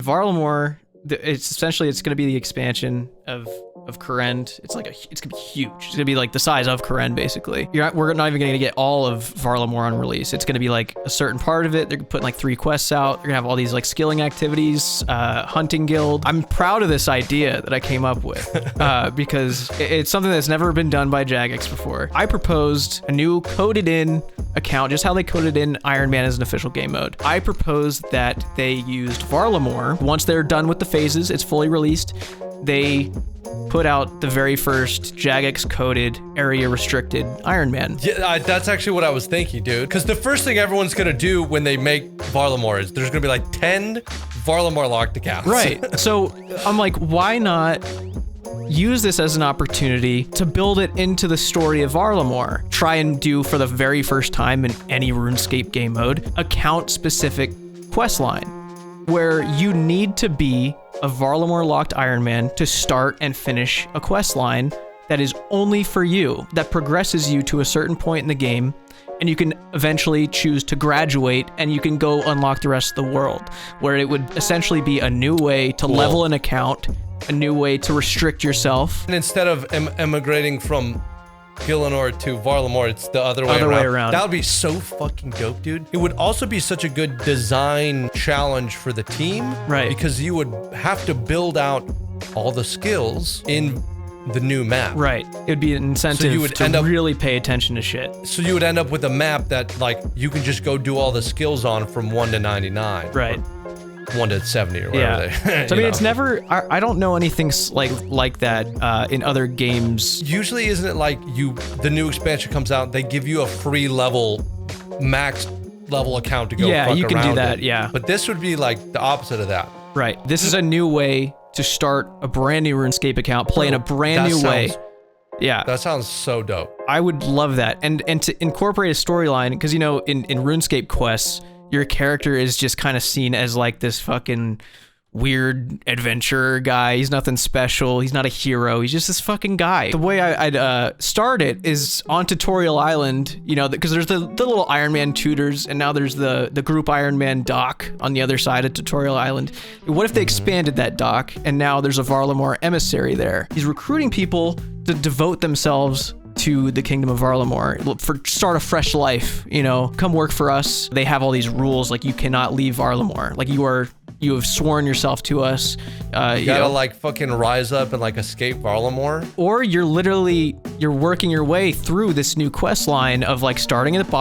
Varlamore, it's going to be the expansion of Kourend. It's gonna be huge. It's gonna be like the size of Kourend, basically. We're not even gonna get all of Varlamore on release. It's gonna be like a certain part of it. They're putting like 3 quests out. They're gonna have all these like skilling activities, hunting guild. I'm proud of this idea that I came up with because it's something that's never been done by Jagex before. I proposed a new coded in account, just how they coded in Iron Man as an official game mode. I proposed that they used Varlamore. Once they're done with the phases, it's fully released, they put out the very first Jagex coded area restricted Iron Man. Yeah, that's actually what I was thinking, dude. Because the first thing everyone's gonna do when they make Varlamore is there's gonna be like 10 Varlamore locked accounts. Right. So I'm like, why not use this as an opportunity to build it into the story of Varlamore? Try and do for the very first time in any RuneScape game mode, account specific quest line where you need to be a Varlamore locked Iron Man to start and finish a quest line that is only for you, that progresses you to a certain point in the game, and you can eventually choose to graduate and you can go unlock the rest of the world, where it would essentially be a new way to level an account, a new way to restrict yourself. And instead of emigrating from Gielinor to Varlamore, it's the other way around. That would be so fucking dope, dude. It would also be such a good design challenge for the team. Right. Because you would have to build out all the skills in the new map. Right. It would be an incentive to really pay attention to shit. So you would end up with a map that, like, you can just go do all the skills on from 1 to 99. Right. 1 to 70 or whatever they. So I mean, it's never. I don't know anything like that in other games. Usually, isn't it like the new expansion comes out, they give you a free max level account to go. Yeah, you can do that. in. Yeah, but this would be like the opposite of that. Right. This is a new way to start a brand new RuneScape account, play in a brand new way. Yeah, that sounds so dope. I would love that, and to incorporate a storyline, because in RuneScape quests, your character is just kind of seen as like this fucking weird adventurer guy. He's nothing special. He's not a hero. He's just this fucking guy. The way I'd start it is on Tutorial Island, because there's the little Iron Man tutors, and now there's the group Iron Man dock on the other side of Tutorial Island. What if they expanded that dock, and now there's a Varlamore emissary there? He's recruiting people to devote themselves to the kingdom of Varlamore, start a fresh life, come work for us. They have all these rules, like you cannot leave Varlamore. Like you have sworn yourself to us. You gotta like fucking rise up and like escape Varlamore. Or you're working your way through this new quest line of like starting at the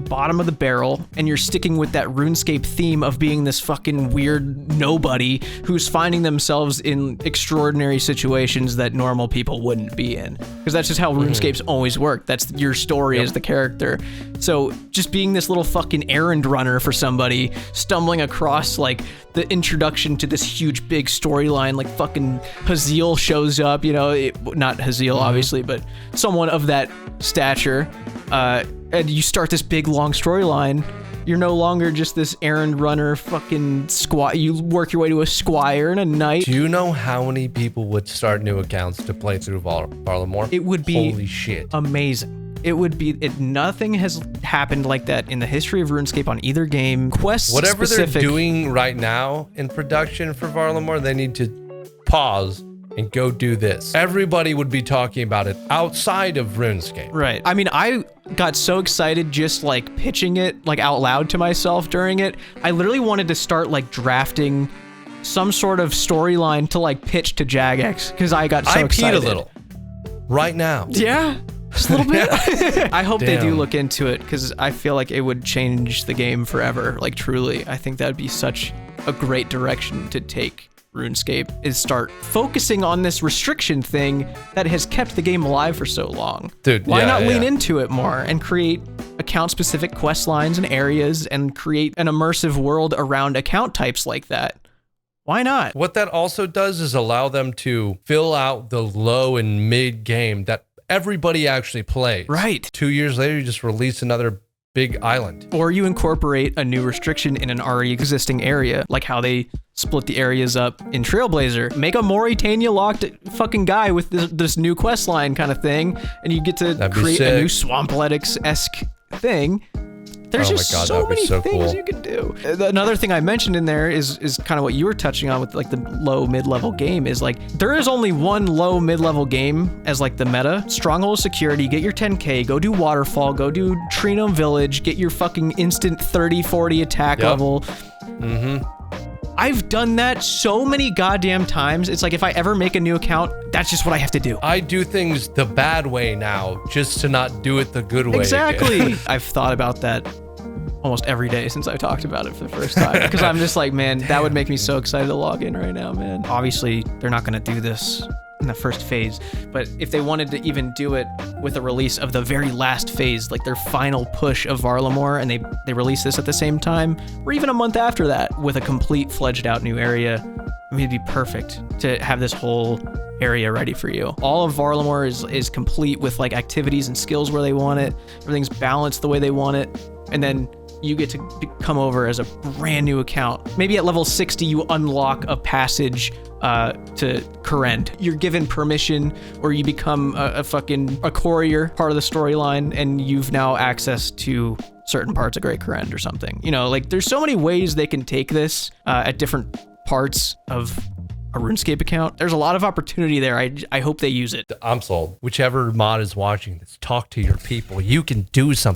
bottom of the barrel, and you're sticking with that RuneScape theme of being this fucking weird nobody who's finding themselves in extraordinary situations that normal people wouldn't be in. Because that's just how RuneScape's always worked. That's your story as the character. So just being this little fucking errand runner for somebody, stumbling across like the introduction to this huge big storyline, like fucking Haziel shows up, not Haziel obviously, but someone of that stature, and you start this big long storyline. You're no longer just this errand runner fucking you work your way to a squire in a knight. Do you know how many people would start new accounts to play through Varlamore? It would be holy shit, amazing. It would be. Nothing has happened like that in the history of RuneScape on either game. Whatever they're doing right now in production for Varlamore, they need to pause and go do this. Everybody would be talking about it outside of RuneScape. Right. I mean, I got so excited just like pitching it like out loud to myself during it. I literally wanted to start like drafting some sort of storyline to like pitch to Jagex because I got so excited. I peed a little right now. Yeah. Just a little bit. I hope they do look into it because I feel like it would change the game forever. Like truly, I think that would be such a great direction to take RuneScape, is start focusing on this restriction thing that has kept the game alive for so long. Dude, why not lean into it more and create account-specific quest lines and areas and create an immersive world around account types like that? Why not? What that also does is allow them to fill out the low and mid game that everybody actually plays. Right. 2 years later, you just release another big island. Or you incorporate a new restriction in an already existing area, like how they split the areas up in Trailblazer. Make a Mauritania locked fucking guy with this new quest line kind of thing, and you get to create a new Swampletics-esque thing. There's just my God, so many so things cool. you can do. Another thing I mentioned in there is kind of what you were touching on with like the low mid-level game is like there is only one low mid-level game as like the meta. Stronghold Security, get your 10k, go do Waterfall, go do Trinome Village, get your fucking instant 30-40 attack level. I've done that so many goddamn times. It's like if I ever make a new account, that's just what I have to do. I do things the bad way now just to not do it the good way. Exactly. I've thought about that almost every day since I talked about it for the first time because I'm just like, man, that would make me so excited to log in right now, man. Obviously, they're not going to do this in the first phase, but if they wanted to even do it with a release of the very last phase, like their final push of Varlamore, and they release this at the same time, or even a month after that with a complete fledged out new area, I mean, it'd be perfect to have this whole area ready for you. All of Varlamore is complete with like activities and skills where they want it. Everything's balanced the way they want it. And then you get to come over as a brand new account. Maybe at level 60, you unlock a passage to Kurend. You're given permission, or you become a courier, part of the storyline, and you've now access to certain parts of Great Kurend or something. You know, like there's so many ways they can take this at different parts of a RuneScape account. There's a lot of opportunity there. I hope they use it. I'm sold. Whichever mod is watching this, talk to your people. You can do something.